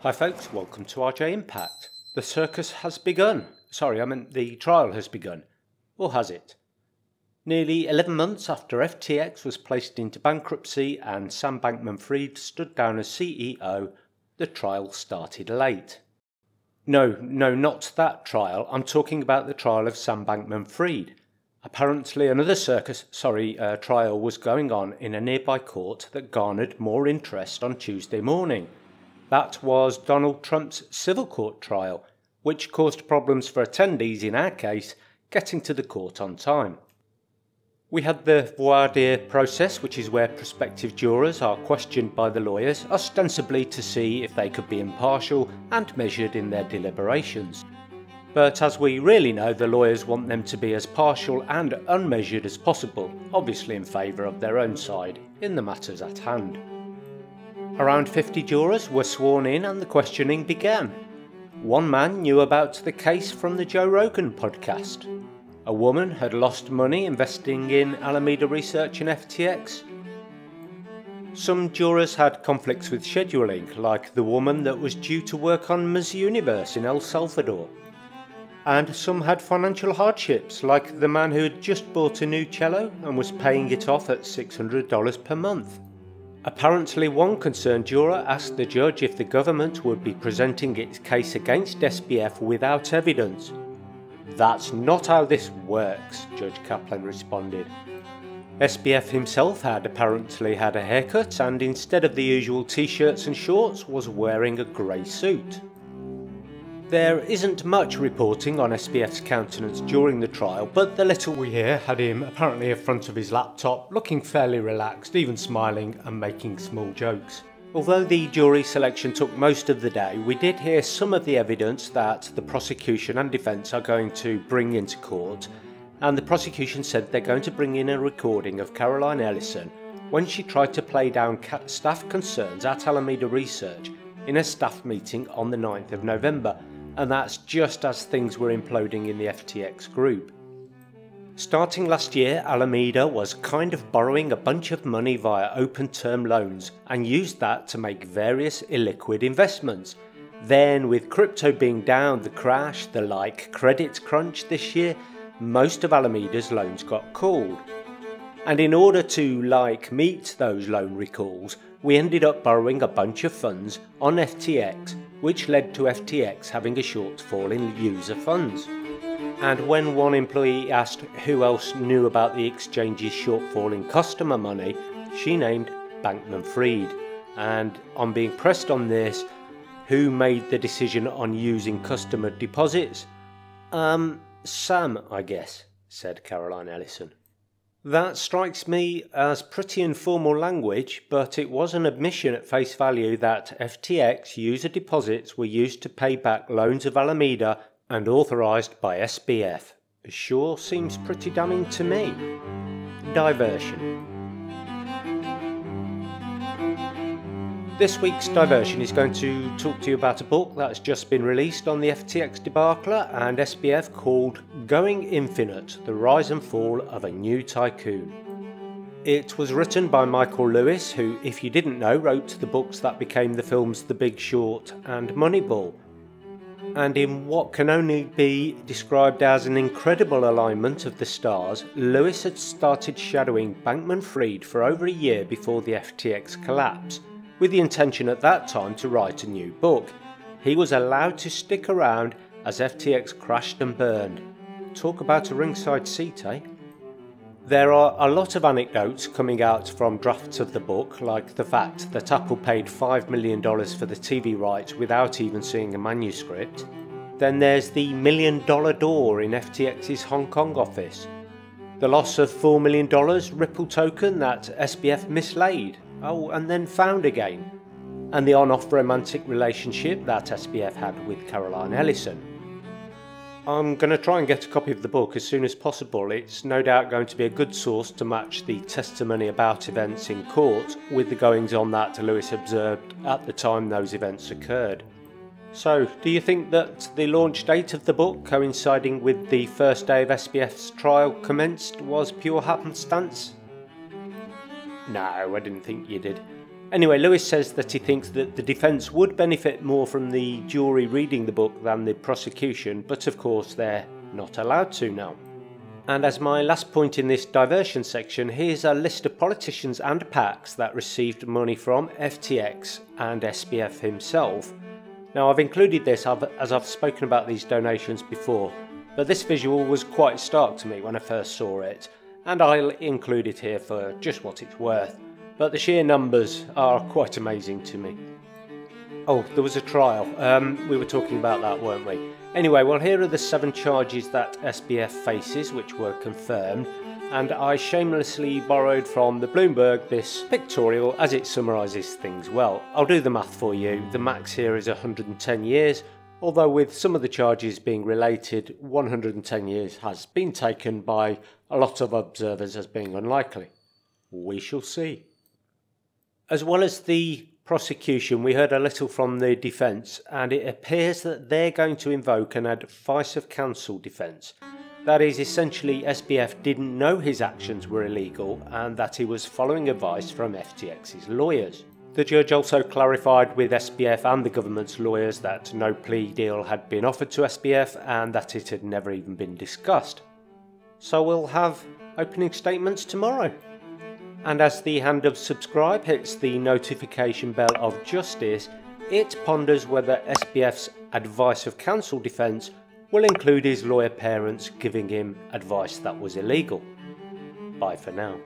Hi folks, welcome to RJ Impact. The circus has begun. Sorry, I meant the trial has begun. Or has it? Nearly 11 months after FTX was placed into bankruptcy and Sam Bankman-Fried stood down as CEO, the trial started late. No, not that trial. I'm talking about the trial of Sam Bankman-Fried. Apparently another trial was going on in a nearby court that garnered more interest on Tuesday morning. That was Donald Trump's civil court trial, which caused problems for attendees in our case getting to the court on time. We had the voir dire process, which is where prospective jurors are questioned by the lawyers, ostensibly to see if they could be impartial and measured in their deliberations. But as we really know, the lawyers want them to be as partial and unmeasured as possible, obviously in favour of their own side in the matters at hand. Around 50 jurors were sworn in and the questioning began. One man knew about the case from the Joe Rogan podcast. A woman had lost money investing in Alameda Research and FTX. Some jurors had conflicts with scheduling, like the woman that was due to work on Miss Universe in El Salvador. And some had financial hardships, like the man who had just bought a new cello and was paying it off at $600 per month. Apparently one concerned juror asked the judge if the government would be presenting its case against SBF without evidence. "That's not how this works," Judge Kaplan responded. SBF himself had apparently had a haircut and instead of the usual t-shirts and shorts was wearing a grey suit. There isn't much reporting on SBF's countenance during the trial, but the little we hear had him apparently in front of his laptop, looking fairly relaxed, even smiling and making small jokes. Although the jury selection took most of the day, we did hear some of the evidence that the prosecution and defence are going to bring into court, and the prosecution said they're going to bring in a recording of Caroline Ellison when she tried to play down staff concerns at Alameda Research in a staff meeting on the 9th of November, and that's just as things were imploding in the FTX group. Starting last year, Alameda was kind of borrowing a bunch of money via open term loans and used that to make various illiquid investments. Then with crypto being down, the crash, the credit crunch this year, most of Alameda's loans got called. And in order to meet those loan recalls, we ended up borrowing a bunch of funds on FTX, which led to FTX having a shortfall in user funds. And when one employee asked who else knew about the exchange's shortfall in customer money, she named Bankman-Fried. And on being pressed on this, who made the decision on using customer deposits? Sam, I guess, said Caroline Ellison. That strikes me as pretty informal language, but it was an admission at face value that FTX user deposits were used to pay back loans of Alameda and authorised by SBF. Sure seems pretty damning to me. Diversion. This week's diversion is going to talk to you about a book that's just been released on the FTX debacle and SBF called Going Infinite: The Rise and Fall of a New Tycoon. It was written by Michael Lewis, who, if you didn't know, wrote the books that became the films The Big Short and Moneyball. And in what can only be described as an incredible alignment of the stars, Lewis had started shadowing Bankman-Fried for over a year before the FTX collapse, with the intention at that time to write a new book. He was allowed to stick around as FTX crashed and burned. Talk about a ringside seat, eh? There are a lot of anecdotes coming out from drafts of the book, like the fact that Apple paid $5 million for the TV rights without even seeing a manuscript. Then there's the $1 million door in FTX's Hong Kong office. The loss of $4 million Ripple token that SBF mislaid, and then found again. And the on-off romantic relationship that SBF had with Caroline Ellison. I'm going to try and get a copy of the book as soon as possible. It's no doubt going to be a good source to match the testimony about events in court with the goings-on that Lewis observed at the time those events occurred. So, do you think that the launch date of the book, coinciding with the first day of SBF's trial commenced, was pure happenstance? No, I didn't think you did. Anyway, Lewis says that he thinks that the defence would benefit more from the jury reading the book than the prosecution, but of course they're not allowed to now. And as my last point in this diversion section, here's a list of politicians and PACs that received money from FTX and SBF himself. Now, I've included this as I've spoken about these donations before, but this visual was quite stark to me when I first saw it, and I'll include it here for just what it's worth, but the sheer numbers are quite amazing to me. Oh, there was a trial. We were talking about that, weren't we? Anyway, well, here are the 7 charges that SBF faces, which were confirmed, and I shamelessly borrowed from the Bloomberg this pictorial as it summarises things well. I'll do the math for you. The max here is 110 years, although with some of the charges being related, 110 years has been taken by a lot of observers as being unlikely. We shall see. As well as the prosecution, we heard a little from the defence, and it appears that they're going to invoke an advice of counsel defence. That is, essentially SBF didn't know his actions were illegal and that he was following advice from FTX's lawyers. The judge also clarified with SBF and the government's lawyers that no plea deal had been offered to SBF and that it had never even been discussed. So we'll have opening statements tomorrow. And as the hand of subscribe hits the notification bell of justice, it ponders whether SBF's advice of counsel defence will include his lawyer parents giving him advice that was illegal. Bye for now.